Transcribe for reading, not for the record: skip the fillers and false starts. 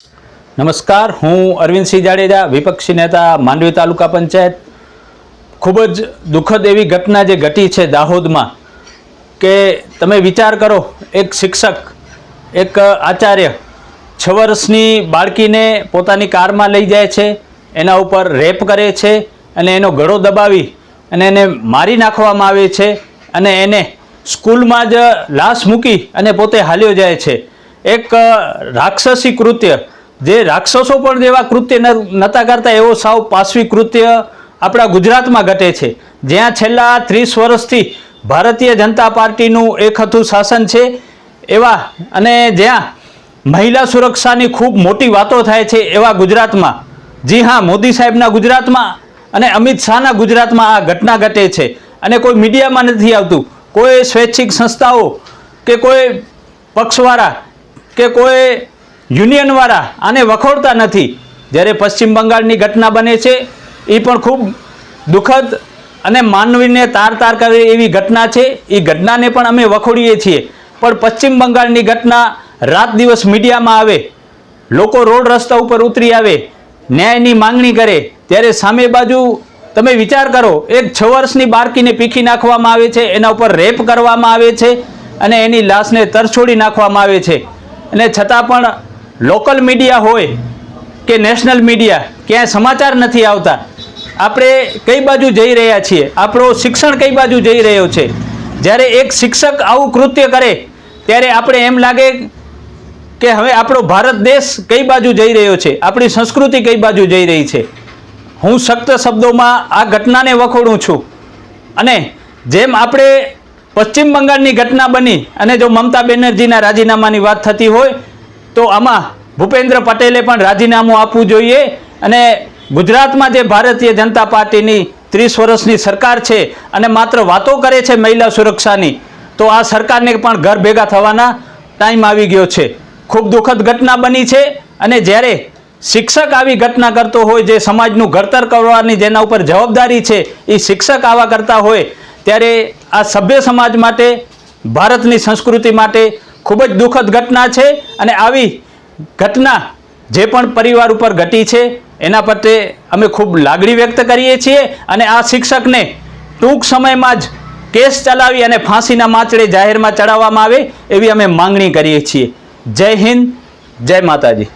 નમસ્કાર, હું અરવિંદસિંહ જાડેજા, વિપક્ષી નેતા, માંડવી તાલુકા પંચાયત. ખૂબ જ દુઃખદ એવી ઘટના જે ઘટી છે દાહોદમાં કે તમે વિચાર કરો, એક શિક્ષક, એક આચાર્ય 6 વર્ષની બાળકીને પોતાની કારમાં લઈ જાય છે, એના ઉપર રેપ કરે છે અને એનો ગળો દબાવી અને એને મારી નાખવામાં આવે છે અને એને સ્કૂલમાં જ લાશ મૂકી અને પોતે હાલ્યો જાય છે. એક રાક્ષસી કૃત્ય, જે રાક્ષસો પણ જેવા કૃત્ય નહોતા કરતા એવો સાવ પાશવી કૃત્ય આપણા ગુજરાતમાં ઘટે છે, જ્યાં છેલ્લા 30 વર્ષથી ભારતીય જનતા પાર્ટીનું એકહથું શાસન છે એવા, અને જ્યાં મહિલા સુરક્ષાની ખૂબ મોટી વાતો થાય છે એવા ગુજરાતમાં, જી હા, મોદી સાહેબના ગુજરાતમાં અને અમિત શાહના ગુજરાતમાં આ ઘટના ઘટે છે અને કોઈ મીડિયામાં નથી આવતું. કોઈ સ્વૈચ્છિક સંસ્થાઓ કે કોઈ પક્ષવાળા કે કોઈ યુનિયનવાળા આને વખોડતા નથી. જ્યારે પશ્ચિમ બંગાળની ઘટના બને છે એ પણ ખૂબ દુઃખદ અને માનવીને તાર કરે એવી ઘટના છે. એ ઘટનાને પણ અમે વખોડીએ છીએ, પણ પશ્ચિમ બંગાળની ઘટના રાત દિવસ મીડિયામાં આવે, લોકો રોડ રસ્તા ઉપર ઉતરી આવે, ન્યાયની માંગણી કરે, ત્યારે સામે બાજુ તમે વિચાર કરો, એક 6 વર્ષની બાળકીને પીખી નાખવામાં આવે છે, એના ઉપર રેપ કરવામાં આવે છે અને એની લાશને તરછોડી નાખવામાં આવે છે. અને છતાં પણ લોકલ મીડિયા હોય કે નેશનલ મીડિયા, ક્યાંય સમાચાર નથી આવતા. આપણે કઈ બાજુ જઈ રહ્યા છીએ? આપણો શિક્ષણ કઈ બાજુ જઈ રહ્યો છે? જ્યારે એક શિક્ષક આવું કૃત્ય કરે ત્યારે આપણે એમ લાગે કે હવે આપણો ભારત દેશ કઈ બાજુ જઈ રહ્યો છે, આપણી સંસ્કૃતિ કઈ બાજુ જઈ રહી છે. હું સખ્ત શબ્દોમાં આ ઘટનાને વખોડું છું. અને જેમ આપણે પશ્ચિમ બંગાળની ઘટના બની અને જો મમતા બેનર્જીના રાજીનામાની વાત થતી હોય તો આમાં ભૂપેન્દ્ર પટેલે પણ રાજીનામું આપવું જોઈએ. અને ગુજરાતમાં જે ભારતીય જનતા પાર્ટીની 30 વર્ષની સરકાર છે અને માત્ર વાતો કરે છે મહિલા સુરક્ષાની, તો આ સરકારને પણ ઘર ભેગા થવાના ટાઈમ આવી ગયો છે. ખૂબ દુઃખદ ઘટના બની છે. અને જ્યારે શિક્ષક આવી ઘટના કરતો હોય, જે સમાજનું ઘડતર કરવાની જેના ઉપર જવાબદારી છે એ શિક્ષક આવા કરતા હોય, ત્યારે આ સભ્ય સમાજ માટે, ભારતની સંસ્કૃતિ માટે ખૂબ જ દુઃખદ ઘટના છે. અને આવી ઘટના જે પણ પરિવાર ઉપર ઘટી છે એના પ્રત્યે અમે ખૂબ લાગણી વ્યક્ત કરીએ છીએ. અને આ શિક્ષકને ટૂંક સમયમાં જ કેસ ચલાવી અને ફાંસીના માંચડે જાહેરમાં ચડાવવામાં આવે એવી અમે માંગણી કરીએ છીએ. જય હિન્દ, જય માતાજી.